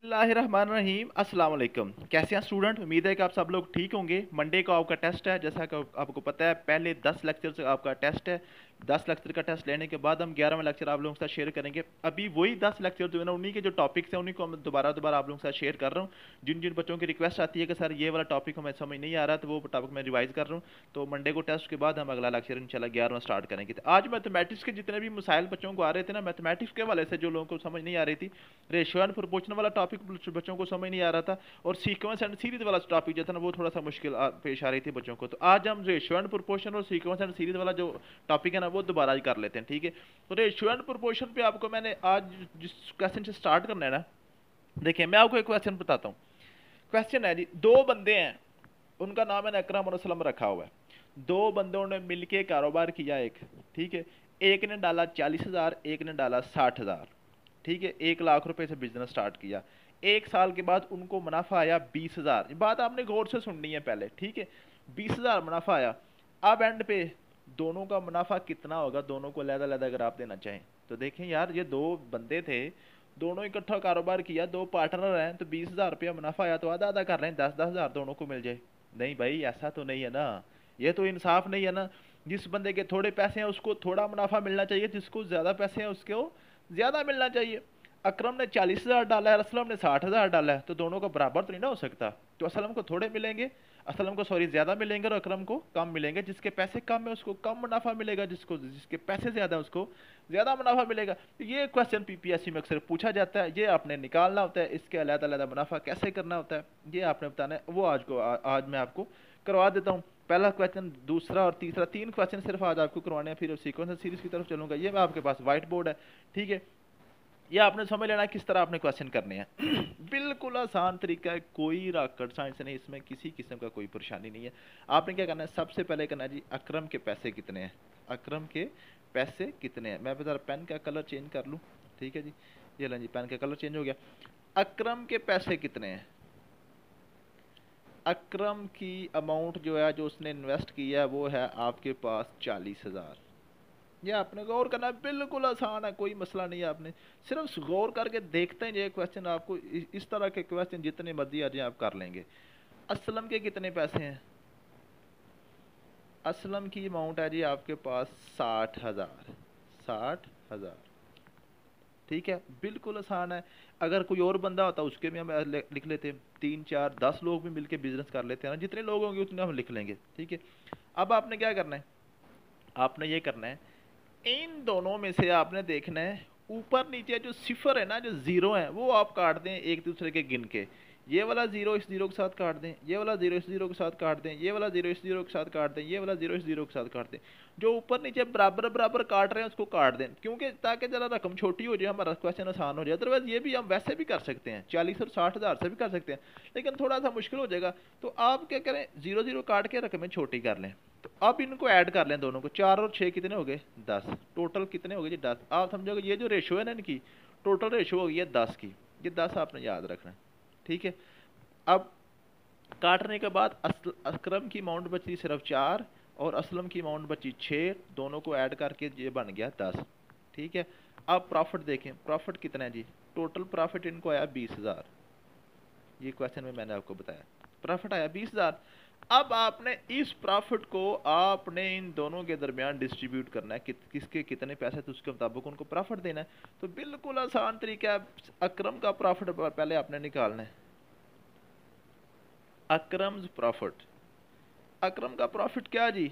बिस्मिल्लाहिर्रहमानिर्रहीम अस्सलाम वालेकुम। कैसे हैं स्टूडेंट? उम्मीद है कि आप सब लोग ठीक होंगे। मंडे को आपका टेस्ट है, जैसा कि आपको पता है। पहले 10 लेक्चर से आपका टेस्ट है। 10 लेक्चर का टेस्ट लेने के बाद हम 11वां लेक्चर आप लोगों के साथ शेयर करेंगे। अभी वही 10 लेक्चर जो है ना, उन्हीं के जो टॉपिक्स हैं उन्हीं को मैं दोबारा दोबारा आप लोगों के साथ शेयर कर रहा हूँ। जिन जिन बच्चों की रिक्वेस्ट आती है कि सर ये वाला टॉपिक हमें समझ नहीं आ रहा, तो वो टॉपिक मैं रिवाइज कर रहा हूँ। तो मंडे को टेस्ट के बाद हम अगला लेक्चर इंशाल्लाह 11वां स्टार्ट करेंगे। तो आज मैथमेटिक्स के जितने भी मसाइल बच्चों को आ रहे थे ना, मैथमेटिक्स के हवाले से जो लोगों को समझ नहीं आ रही थी, रेशियो एंड प्रोपोर्शन वाला टॉपिक बच्चों को समझ नहीं आ रहा था, और सीक्वेंस एंड सीरीज वाला टॉपिक जो था ना, वो थोड़ा सा मुश्किल पेश आ रही थी बच्चों को। तो आज हम रेशियो एंड प्रोपोर्शन और सीक्वेंस एंड सीरीज वाला जो टॉपिक है ना, वो दोबारा ही कर लेते हैं, ठीक है। तो रेशियो एंड प्रोपोर्शन पे आपको मैंने आज जिस क्वेश्चन से स्टार्ट करना है ना, देखिए मैं आपको एक क्वेश्चन बताता हूँ। क्वेश्चन है जी, दो बंदे हैं, उनका नाम है अकरम और असलम रखा हुआ है। दो बंदों ने मिलके कारोबार किया एक, ठीक है। एक ने डाला 40,000, एक ने डाला 60,000, ठीक है। 1 लाख रुपए से बिजनेस स्टार्ट किया। 1 साल के बाद उनको मुनाफा आया 20,000। बात आपने गौर से सुननी है पहले, ठीक है। 20,000 मुनाफा आया। अब एंड पे दोनों का मुनाफा कितना होगा, दोनों को अलग अलग अगर आप देना चाहें तो देखें यार, ये दो बंदे थे, दोनों इकट्ठा कारोबार किया, दो पार्टनर हैं, तो 20,000 रुपया मुनाफा आया, तो आधा आधा कर रहे हैं, 10-10 हज़ार दोनों को मिल जाए। नहीं भाई, ऐसा तो नहीं है ना, ये तो इंसाफ नहीं है ना। जिस बंदे के थोड़े पैसे हैं उसको थोड़ा मुनाफा मिलना चाहिए, जिसको ज्यादा पैसे हैं उसको ज्यादा मिलना चाहिए। अकरम ने 40,000 डाला है, असलम ने 60,000 डाला है, तो दोनों का बराबर तो नहीं ना हो सकता। तो असलम को थोड़े मिलेंगे, असलम को सॉरी ज्यादा मिलेंगे, और अकरम को कम मिलेंगे। जिसके पैसे कम है उसको कम मुनाफा मिलेगा, जिसके पैसे ज्यादा है उसको ज्यादा मुनाफा मिलेगा। तो ये क्वेश्चन पीपीएससी में अक्सर पूछा जाता है, ये आपने निकालना होता है। इसके अलग अलग मुनाफा कैसे करना होता है, ये आपने बताना है। वो आज मैं आपको करवा देता हूँ। पहला क्वेश्चन, दूसरा और तीसरा, 3 क्वेश्चन सिर्फ आज आपको करवाने हैं, फिर सीक्वेंस सीरीज की तरफ चलूंगा। ये मैं आपके पास व्हाइट बोर्ड है, ठीक है। ये आपने समझ लेना किस तरह आपने क्वेश्चन करने हैं। बिल्कुल आसान तरीका है, कोई रॉकेट साइंस नहीं, इसमें किसी किस्म का कोई परेशानी नहीं है। आपने क्या करना है, सबसे पहले करना है जी, अकरम के पैसे कितने हैं। अकरम के पैसे कितने हैं, मैं बता, पेन का कलर चेंज कर लूँ, ठीक है जी। ये लें जी, पेन का कलर चेंज हो गया। अकरम के पैसे कितने हैं। अकरम की अमाउंट जो है, जो उसने इन्वेस्ट किया है, वो है आपके पास 40,000। ये आपने गौर करना है, बिल्कुल आसान है, कोई मसला नहीं है। आपने सिर्फ गौर करके देखते हैं, ये क्वेश्चन आपको इस तरह के क्वेश्चन जितने मर्जी आ जाए आप कर लेंगे। असलम के कितने पैसे हैं। असलम की अमाउंट है जी आपके पास 60,000। 60,000, ठीक है, बिल्कुल आसान है। अगर कोई और बंदा होता उसके भी हम लिख लेते, 3 4 10 लोग भी मिलके बिजनेस कर लेते हैं ना, जितने लोग होंगे उतने हम लिख लेंगे, ठीक है। अब आपने क्या करना है, आपने ये करना है, इन दोनों में से आपने देखना है, ऊपर नीचे जो सिफर है ना, जो जीरो है, वो आप काट दें एक दूसरे के गिन के। ये वाला जीरो इस जीरो के साथ काट दें, ये वाला जीरो इस जीरो के साथ काट दें, ये वाला जीरो इस जीरो के साथ काट दें, ये वाला जीरो इस जीरो के साथ काट दें। जो ऊपर नीचे बराबर बराबर काट रहे हैं उसको काट दें, क्योंकि ताकि जरा रकम छोटी हो जाए, हमारा क्वेश्चन आसान हो जाए। अदरवाइज ये भी हम वैसे भी कर सकते हैं, 40 और 60 हज़ार से भी कर सकते हैं, लेकिन थोड़ा सा मुश्किल हो जाएगा। तो आप क्या करें, जीरो जीरो काट के रकमें छोटी कर लें। तो अब इनको ऐड कर लें दोनों को, 4 और 6 कितने हो गए, 10। टोटल कितने हो गए जी, 10। आप समझोगे ये जो रेशो है ना इनकी, टोटल रेशो हो गई है 10 की। ये 10 आपने याद रखना है, ठीक है। अब काटने के बाद अकरम की अमाउंट बची सिर्फ 4, और असलम की अमाउंट बची 6। दोनों को ऐड करके ये बन गया 10, ठीक है। अब प्रॉफिट देखें, प्रॉफिट कितना है जी, टोटल प्रॉफिट इनको आया 20,000। ये क्वेश्चन में मैंने आपको बताया, प्रॉफिट आया 20,000। अब आपने इस प्रॉफिट को आपने इन दोनों के दरमियान डिस्ट्रीब्यूट करना है, किसके कितने पैसे, तो उसके मुताबिक उनको प्रॉफिट देना है। तो बिल्कुल आसान तरीका है। अकरम का प्रॉफिट पहले आपने निकालना है, अकरम प्रॉफिट। अकरम का प्रॉफिट क्या जी,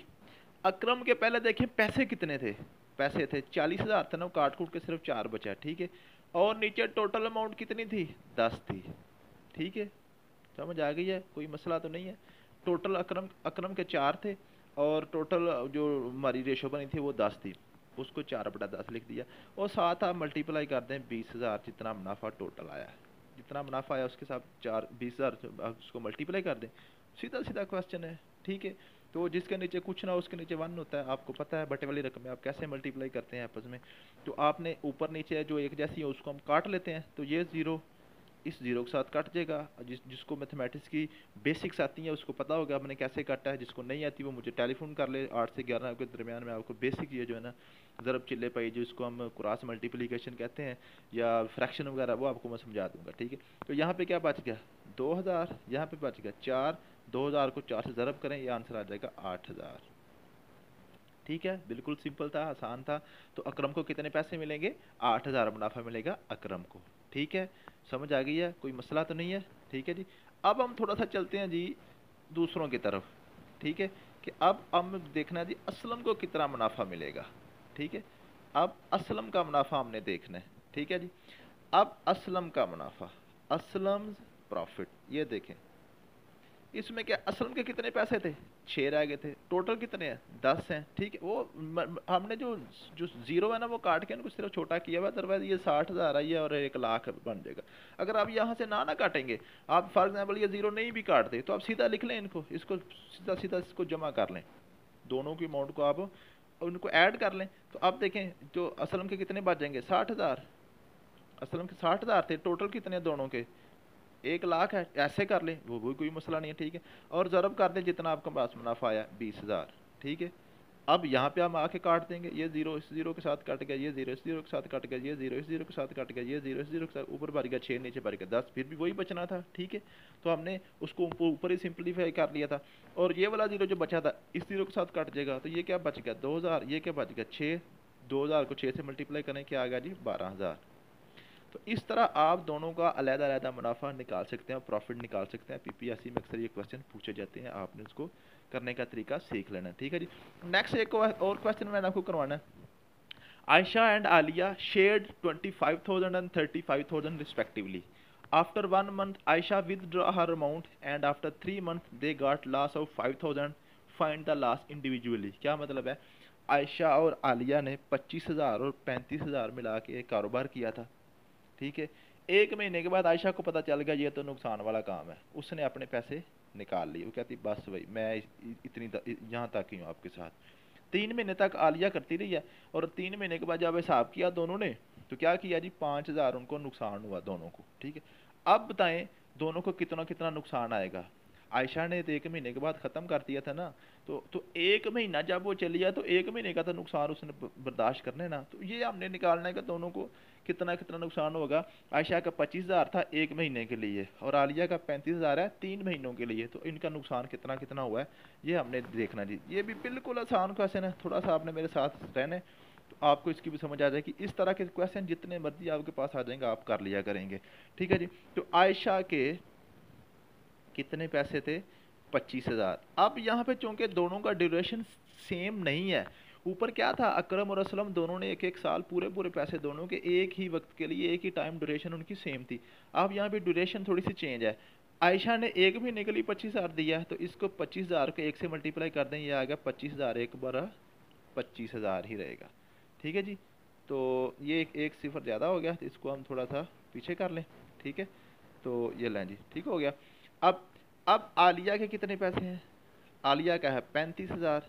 अकरम के पहले देखिए पैसे कितने थे। पैसे थे 40,000 थे ना, काट कूट के सिर्फ 4 बचा, ठीक है। और नीचे टोटल अमाउंट कितनी थी, 10 थी, ठीक है। समझ आ गई है, कोई मसला तो नहीं है। टोटल अकरम अकरम के 4 थे, और टोटल जो हमारी रेशो बनी थी वो 10 थी, उसको 4/10 लिख दिया। और साथ आप मल्टीप्लाई कर दें 20,000, जितना मुनाफा टोटल आया है, जितना मुनाफा आया उसके साथ 20,000 उसको मल्टीप्लाई कर दें। सीधा सीधा क्वेश्चन है, ठीक है। तो जिसके नीचे कुछ ना उसके नीचे 1 होता है, आपको पता है बटे वाली रकम में आप कैसे मल्टीप्लाई करते हैं आपस में। तो आपने ऊपर नीचे जो एक जैसी है उसको हम काट लेते हैं, तो ये 0, इस ज़ीरो के साथ कट जाएगा। जिसको मैथमेटिक्स की बेसिक्स आती हैं उसको पता होगा हमने कैसे काटा है, जिसको नहीं आती वो मुझे टेलीफोन कर ले। 8 से 11 के दरमियान में आपको बेसिक ये जो है ना ज़रब चिल्ले पाई जिसको हम क्रॉस मल्टीप्लिकेशन कहते हैं या फ्रैक्शन वगैरह, वो आपको मैं समझा दूंगा, ठीक है। तो यहाँ पे क्या बच गया 2000, यहाँ पे बच गया 4, 2000 को 4 से ज़रब करें, ये आंसर आ जाएगा 8000। ठीक है, बिल्कुल सिंपल था, आसान था। तो अकरम को कितने पैसे मिलेंगे, 8000 मुनाफा मिलेगा अकरम को। ठीक है, समझ आ गई है, कोई मसला तो नहीं है। ठीक है जी, अब हम थोड़ा सा चलते हैं जी दूसरों की तरफ। ठीक है, कि अब हम देखना है जी असलम को कितना मुनाफा मिलेगा। ठीक है, अब असलम का मुनाफा हमने देखना है। ठीक है जी, अब असलम का मुनाफा, असलम प्रॉफिट, ये देखें इसमें क्या असलम के कितने पैसे थे, 6 रह गए थे। टोटल कितने हैं, 10 हैं। ठीक है, वो हमने जो जो जीरो है ना वो काट के इनको सिर्फ छोटा किया हुआ, अदरवाइज ये 60,000 आई है और 1 लाख बन जाएगा। अगर आप यहाँ से ना काटेंगे, आप फॉर एग्जाम्पल ये जीरो नहीं भी काटते तो आप सीधा लिख लें इनको, इसको सीधा सीधा इसको जमा कर लें, दोनों की अमाउंट को आप उनको ऐड कर लें। तो आप देखें जो असलम के कितने बच जाएंगे, 60,000। असलम के 60,000 थे, टोटल कितने दोनों के 1 लाख है, ऐसे कर लें, वो भी कोई मसला नहीं है। ठीक है, और ज़रब कर दें जितना आपके पास मुनाफा आया 20,000। ठीक है, अब यहाँ पे हम आके काट देंगे, ये जीरो इस जीरो के साथ कट गया, ये जीरो इस जीरो के साथ कट गया, ये जीरो इस जीरो के साथ कट गया, ये जीरो इस जीरो के साथ ऊपर भर गया 6, नीचे भर गया 10, फिर भी वही बचना था। ठीक है, तो हमने उसको ऊपर ही सिंपलीफाई कर लिया था। और ये वाला जीरो जो बचा था इस जीरो के साथ कट जाएगा, तो ये क्या बच गया 2000, ये क्या बच गया 6, 2000 को 6 से मल्टीप्लाई करें क्या आ गया जी 12,000। तो इस तरह आप दोनों का अलग-अलग मुनाफा निकाल सकते हैं और प्रॉफिट निकाल सकते हैं। पीपीएससी में अक्सर ये क्वेश्चन पूछे जाते हैं, आपने उसको करने का तरीका सीख लेना है। ठीक है जी, नेक्स्ट एक और क्वेश्चन मैंने आपको करवाना है। Ayesha and Alia shared 25,000 and 35,000 respectively. After 1 month Ayesha withdraw her amount and after 3 months they got loss of 5,000, find the loss individually। क्या मतलब है, आयशा और आलिया ने 25,000 और 35,000 मिला के एक कारोबार किया था। ठीक है, 1 महीने के बाद आयशा को पता चल गया ये तो नुकसान वाला काम है, उसने अपने पैसे निकाल लिए। वो कहती बस भाई मैं इतनी यहाँ तक ही हूँ आपके साथ। 3 महीने तक आलिया करती रही है, और 3 महीने के बाद जब हिसाब किया दोनों ने तो क्या किया जी 5,000 उनको नुकसान हुआ दोनों को। ठीक है, अब बताएं दोनों को कितना कितना नुकसान आएगा। आयशा ने तो 1 महीने के बाद ख़त्म कर दिया था ना, तो 1 महीना जब वो चली जाए तो 1 महीने का तो नुकसान उसने बर्दाश्त करना है ना। तो ये हमने निकालना है कि दोनों को कितना कितना नुकसान होगा। आयशा का 25,000 था 1 महीने के लिए और आलिया का 35,000 है 3 महीनों के लिए, तो इनका नुकसान कितना कितना हुआ है ये हमने देखना जी। ये भी बिल्कुल आसान क्वेश्चन है, थोड़ा सा आपने मेरे साथ रहना है तो आपको इसकी भी समझ आ जाएगी। इस तरह के क्वेश्चन जितने मर्जी आपके पास आ जाएंगे आप कर लिया करेंगे। ठीक है जी, तो आयशा के कितने पैसे थे 25,000। अब यहाँ पे चूंकि दोनों का ड्यूरेशन सेम नहीं है, ऊपर क्या था अकरम और असलम दोनों ने एक एक साल पूरे पूरे पैसे दोनों के एक ही वक्त के लिए एक ही टाइम ड्यूरेशन उनकी सेम थी। अब यहाँ पे ड्यूरेशन थोड़ी सी चेंज है। आयशा ने 1 महीने के लिए 25,000 दिया है, तो इसको 25,000 को 1 से मल्टीप्लाई कर दें, ये आ गया 25,000 एक बार 25,000 ही रहेगा। ठीक है जी, तो ये एक सिफर ज़्यादा हो गया, तो इसको हम थोड़ा सा पीछे कर लें। ठीक है, तो ये लें जी, ठीक हो गया। अब आलिया के कितने पैसे हैं, आलिया का है 35,000।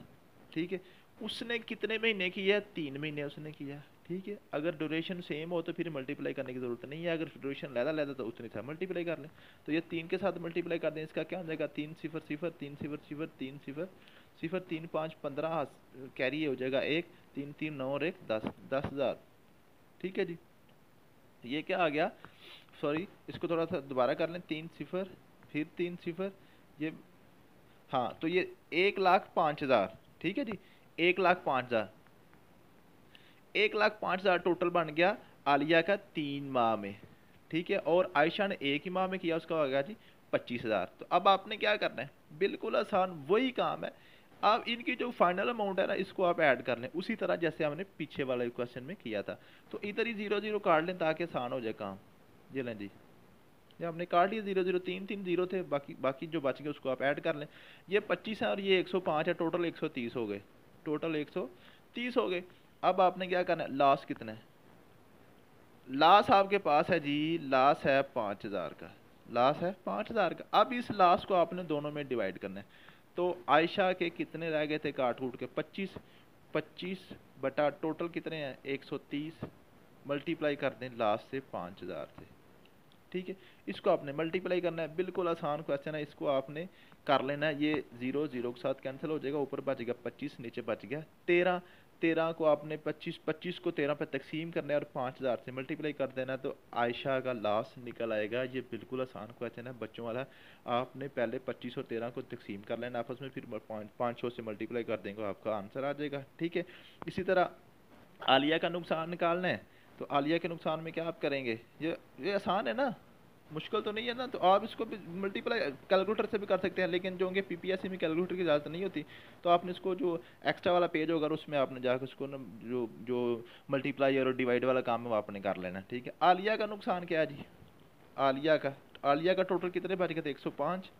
ठीक है, उसने कितने महीने किया, 3 महीने उसने किया। ठीक है, अगर ड्यूरेशन सेम हो तो फिर मल्टीप्लाई करने की ज़रूरत नहीं है, अगर ड्यूरेशन लहदा लहदा तो उतनी था मल्टीप्लाई कर लें। तो ये 3 के साथ मल्टीप्लाई कर दें, इसका क्या हो जाएगा 3 सिफर सिफर 3 सिफर सिफर 3 सिफर सिफर 3 5 15 कैरी हो जाएगा 1 3 3 9 और 1 10, 10,000। ठीक है जी, ये क्या आ गया, सॉरी इसको थोड़ा सा दोबारा कर लें, 3 सिफर फिर 3 सिफर, ये हाँ तो ये 1,05,000। ठीक है जी, 1,05,000, 1,05,000 टोटल बन गया आलिया का 3 माह में। ठीक है, और आयशा ने एक ही माह में किया, उसका हो गया जी 25,000। तो अब आपने क्या करना है, बिल्कुल आसान वही काम है। अब इनकी जो फाइनल अमाउंट है ना इसको आप ऐड कर लें उसी तरह जैसे हमने पीछे वाले क्वेश्चन में किया था। तो इधर ही 0 0 काट लें ताकि आसान हो जाए काम। ये लें जी, ये हमने काट लिया 0 0, 3 3 0 थे, बाकी जो बच गए उसको आप ऐड कर लें। ये 25 है और ये 105 है, टोटल 130 हो गए, टोटल 130 हो गए। अब आपने क्या करना है, लॉस कितना है, लॉस आपके पास है जी, लॉस है 5,000 का, लॉस है 5,000 का। अब इस लॉस को आपने दोनों में डिवाइड करना है। तो आयशा के कितने रह गए थे काट कूट के 25, 25 बटा टोटल कितने हैं 130, मल्टीप्लाई कर दें लास्ट से 5,000 से। ठीक है, इसको आपने मल्टीप्लाई करना है, बिल्कुल आसान क्वेश्चन है, इसको आपने कर लेना है। ये जीरो जीरो के साथ कैंसिल हो जाएगा, ऊपर बच गया 25, नीचे बच गया 13। 13 को आपने 25 को 13 पे तकसीम करना है और 5000 से मल्टीप्लाई कर देना है, तो आयशा का लास्ट निकल आएगा। ये बिल्कुल आसान क्वेश्चन है बच्चों वाला। आपने पहले 25 और 13 को तकसीम कर लेना आपस में, फिर 500 से मल्टीप्लाई कर देंगे, आपका आंसर आ जाएगा। ठीक है, इसी तरह आलिया का नुकसान निकालना है, तो आलिया के नुकसान में क्या आप करेंगे, ये आसान है ना, मुश्किल तो नहीं है ना। तो आप इसको भी मल्टीप्लाई कैलकुलेटर से भी कर सकते हैं, लेकिन जो होंगे पीपीएससी में कैलकुलेटर की ज़रूरत नहीं होती। तो आपने इसको जो एक्स्ट्रा वाला पेज होगा उसमें आपने जाकर उसको ना जो जो मल्टीप्लाई और डिवाइड वाला काम है वो आपने कर लेना। ठीक है, आलिया का नुकसान क्या है जी, आलिया का टोटल कितने बच गए थे, 105।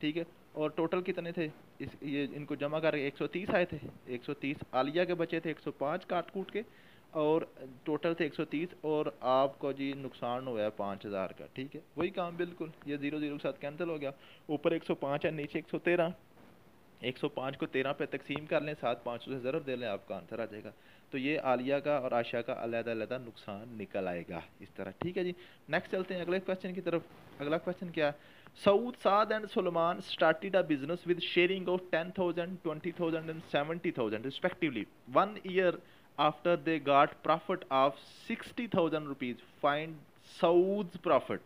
ठीक है, और टोटल कितने थे, ये इनको जमा करके 130 आए थे। 130 आलिया के बचे थे 105 काट कूट के, और टोटल थे 130, और आपको जी नुकसान हुआ है 5000 का। ठीक है, वही काम बिल्कुल, ये जीरो जीरो के साथ कैंसिल हो गया, ऊपर 105 है, नीचे 113। 105 को 13 पे तकसीम कर लें, साथ 500 से ज़रब दे लें, आपका आंसर आ जाएगा। तो ये आलिया का और आशा का अलग-अलग नुकसान निकल आएगा इस तरह। ठीक है जी, नेक्स्ट चलते हैं अगले क्वेश्चन की तरफ। अगला क्वेश्चन क्या है, Saad and Suleman started a business with sharing of 10,000, 20,000 and 70,000 respectively 1 year after they got profit of 60,000 rupees, find Saad's profit.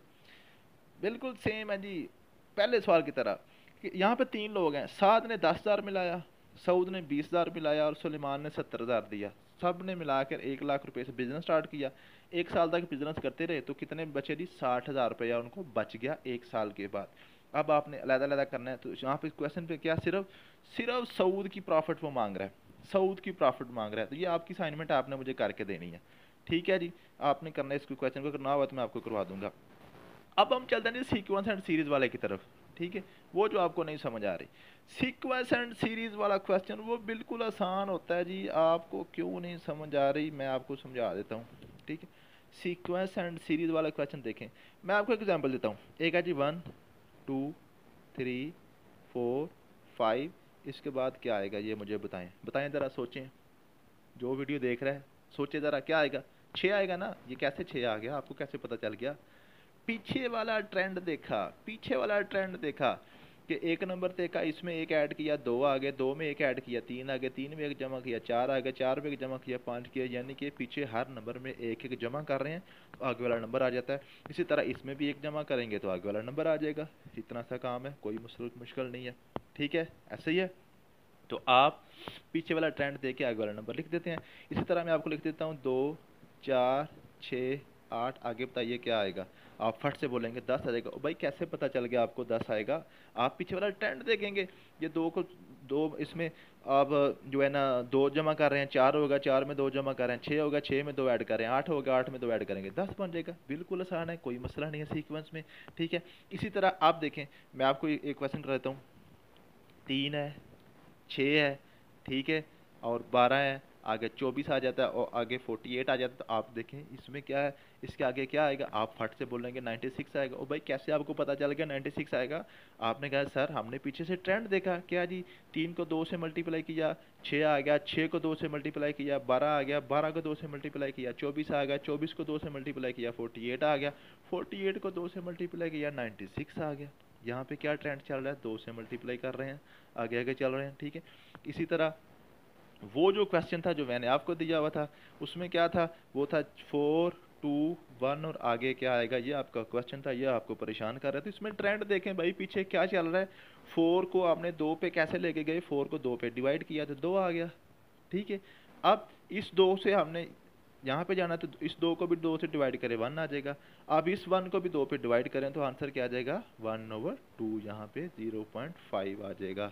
बिल्कुल सेम है जी, पहले सवाल की तरह। यहाँ पे 3 लोग हैं, साद ने 10,000 मिलाया, सऊद ने 20,000 मिलाया और सुलेमान ने 70,000 दिया। सब ने मिलाकर 1 लाख रुपए से बिजनेस स्टार्ट किया। 1 साल तक बिजनेस करते रहे, तो कितने बचे जी, 60,000 रुपया उनको बच गया 1 साल के बाद। अब आपने अलग-अलग करना है, तो यहाँ पे क्वेश्चन पे क्या, सिर्फ सिर्फ सऊद की प्रॉफिट वो मांग रहा है, सऊद की प्रॉफिट मांग रहा है। तो ये आपकी असाइनमेंट आपने मुझे करके देनी है। ठीक है जी, आपने करना है इसको, क्वेश्चन को करना हुआ तो मैं आपको करवा दूंगा। अब हम चलते हैं सीक्वेंस एंड सीरीज वाले की तरफ। ठीक है, वो जो आपको नहीं समझ आ रही, सीक्वेंस एंड सीरीज वाला क्वेश्चन वो बिल्कुल आसान होता है जी, आपको क्यों नहीं समझ आ रही, मैं आपको समझा देता हूँ। ठीक है, सीक्वेंस एंड सीरीज वाला क्वेश्चन देखें, मैं आपको एग्जांपल देता हूँ। एक है जी 1 2 3 4 5, इसके बाद क्या आएगा ये मुझे बताएं, बताएं ज़रा, सोचें, जो वीडियो देख रहा है सोचे ज़रा, क्या आएगा, 6 आएगा ना। ये कैसे 6 आ गया, आपको कैसे पता चल गया, पीछे वाला ट्रेंड देखा, पीछे वाला ट्रेंड देखा कि 1 नंबर देखा, इसमें एक ऐड किया, 2 आ गए, 2 में एक ऐड किया, 3 आ गए, 3 में एक जमा किया, 4 आ गए, 4 में एक जमा किया, 5 किया, यानी कि पीछे हर नंबर में एक एक जमा कर रहे हैं तो आगे वाला नंबर आ जाता है। इसी तरह इसमें भी एक जमा करेंगे तो आगे वाला नंबर आ जाएगा। इतना सा काम है, कोई मुश्किल नहीं है। ठीक है, ऐसे ही है। तो आप पीछे वाला ट्रेंड देख के आगे वाला नंबर लिख देते हैं। इसी तरह मैं आपको लिख देता हूँ 2 4 6 8, आगे बताइए क्या आएगा। आप फट से बोलेंगे 10 आ जाएगा। भाई कैसे पता चल गया आपको 10 आएगा, आप पीछे वाला ट्रेंड देखेंगे। ये 2 को 2 इसमें आप जो है ना 2 जमा कर रहे हैं, 4 होगा, 4 में 2 जमा कर रहे हैं, 6 होगा, 6 में 2 ऐड कर रहे हैं, 8 होगा, 8 में 2 ऐड करेंगे, 10 बन जाएगा। बिल्कुल आसान है, कोई मसला नहीं है सीक्वेंस में। ठीक है, इसी तरह आप देखें, मैं आपको एक क्वेश्चन कर देता हूँ। 3 है, 6 है, ठीक है, और 12 है, आगे 24 आ जाता है और आगे 48 आ जाता है। तो आप देखें इसमें क्या है, इसके आगे क्या आएगा, आप फट से बोलेंगे 96 आएगा। ओ भाई कैसे आपको पता चल गया 96 आएगा, आपने कहा सर हमने पीछे से ट्रेंड देखा, क्या जी 3 को 2 से मल्टीप्लाई किया, 6 आ गया, 6 को 2 से मल्टीप्लाई किया, 12 आ गया, 12 को 2 से मल्टीप्लाई किया, 24 आ गया, 24 को 2 से मल्टीप्लाई किया, 48 आ गया, 48 को 2 से मल्टीप्लाई किया, 96 आ गया। यहाँ पे क्या ट्रेंड चल रहा है, 2 से मल्टीप्लाई कर रहे हैं, आगे आगे चल रहे हैं। ठीक है, इसी तरह वो जो क्वेश्चन था जो मैंने आपको दिया हुआ था, उसमें क्या था, वो था 4 2 1 और आगे क्या आएगा, ये आपका क्वेश्चन था, ये आपको परेशान कर रहा था। तो इसमें ट्रेंड देखें भाई पीछे क्या चल रहा है। 4 को आपने 2 पे कैसे लेके गए, 4 को 2 पे डिवाइड किया तो 2 आ गया। ठीक है, अब इस 2 से हमने यहाँ पे जाना, तो इस 2 को भी 2 से डिवाइड करें 1 आ जाएगा। अब इस 1 को भी 2 पे डिवाइड करें तो आंसर क्या आ जाएगा, 1/2, यहाँ पे 0.5 आ जाएगा।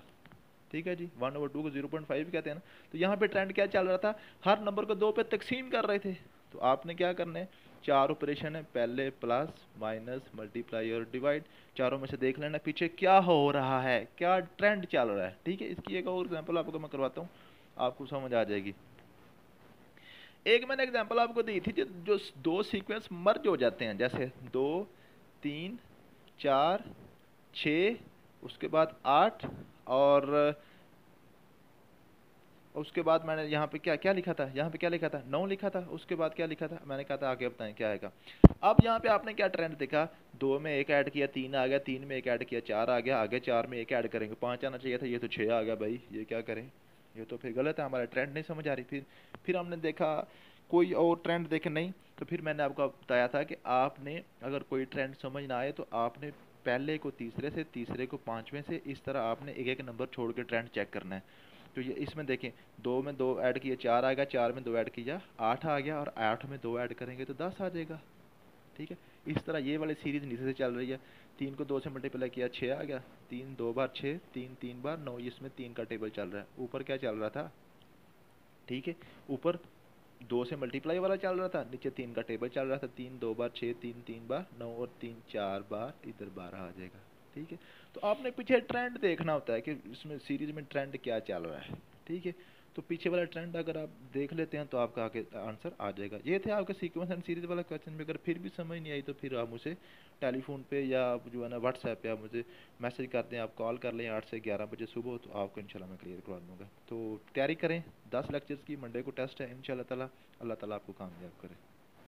ठीक है जी, 1/2 को 0.5 कहते हैं ना। तो यहाँ पे ट्रेंड क्या चल रहा था, हर नंबर को 2 पे तकसीम कर रहे थे। तो आपने क्या करना है, 4 ऑपरेशन है, पहले प्लस माइनस मल्टीप्लाई और डिवाइड, चारों में से देख लेना पीछे क्या हो रहा है, क्या ट्रेंड चल रहा है। ठीक है, इसकी एक और एग्जाम्पल आपको मैं करवाता हूँ, आपको समझ आ जाएगी। एक मैंने एग्जांपल आपको दी थी, जो 2 सीक्वेंस मर्ज हो जाते हैं, जैसे 2 3 4 6, उसके बाद 8 और और उसके बाद मैंने यहाँ पे क्या क्या लिखा था, यहाँ पे क्या लिखा था, 9 लिखा था। उसके बाद क्या लिखा था, मैंने कहा था आगे बताएं क्या आएगा। अब यहाँ पे आपने क्या ट्रेंड देखा, 2 में 1 ऐड किया 3 आ गया, 3 में 1 ऐड किया 4 आ गया, आगे 4 में 1 ऐड करेंगे 5 आना चाहिए था, ये तो 6 आ गया भाई, ये क्या करें। ये तो फिर गलत है, हमारा ट्रेंड नहीं समझ आ रही। फिर हमने देखा कोई और ट्रेंड देखे नहीं, तो फिर मैंने आपको बताया था कि आपने अगर कोई ट्रेंड समझ ना आए तो आपने पहले को तीसरे से, तीसरे को पाँचवें से, इस तरह आपने एक एक नंबर छोड़ के ट्रेंड चेक करना है। तो ये इसमें देखें, 2 में 2 ऐड किए 4 आ गया, 4 में 2 ऐड किया 8 आ गया, और 8 में 2 ऐड करेंगे तो 10 आ जाएगा। ठीक है, इस तरह ये वाली सीरीज नीचे से चल रही है। 3 को 2 से मल्टीप्लाई किया 6 आ गया, 3 2 बार 6, 3 3 बार 9, इसमें 3 का टेबल चल रहा है। ऊपर क्या चल रहा था, ठीक है, ऊपर 2 से मल्टीप्लाई वाला चल रहा था, नीचे 3 का टेबल चल रहा था। 3 2 बार 6, 3 3 बार 9, और 3 4 बार, इधर 12 आ जाएगा। ठीक है, तो आपने पीछे ट्रेंड देखना होता है कि इसमें सीरीज में ट्रेंड क्या चल रहा है। ठीक है, तो पीछे वाला ट्रेंड अगर आप देख लेते हैं तो आपका आगे आंसर आ जाएगा। ये थे आपके सीक्वेंस एंड सीरीज वाला क्वेश्चन में। अगर फिर भी समझ नहीं आई तो फिर आप मुझे टेलीफोन पे या आप जो है ना व्हाट्सएप पे आप मुझे मैसेज कर दें, आप कॉल कर लें 8 से 11 बजे सुबह, तो आपको इंशाल्लाह मैं क्लियर करवा दूँगा। तो तैयारी करें, 10 लेक्चर्स की, मंडे को टेस्ट है इंशाल्लाह ताला। अल्लाह ताला आपको कामयाब करे।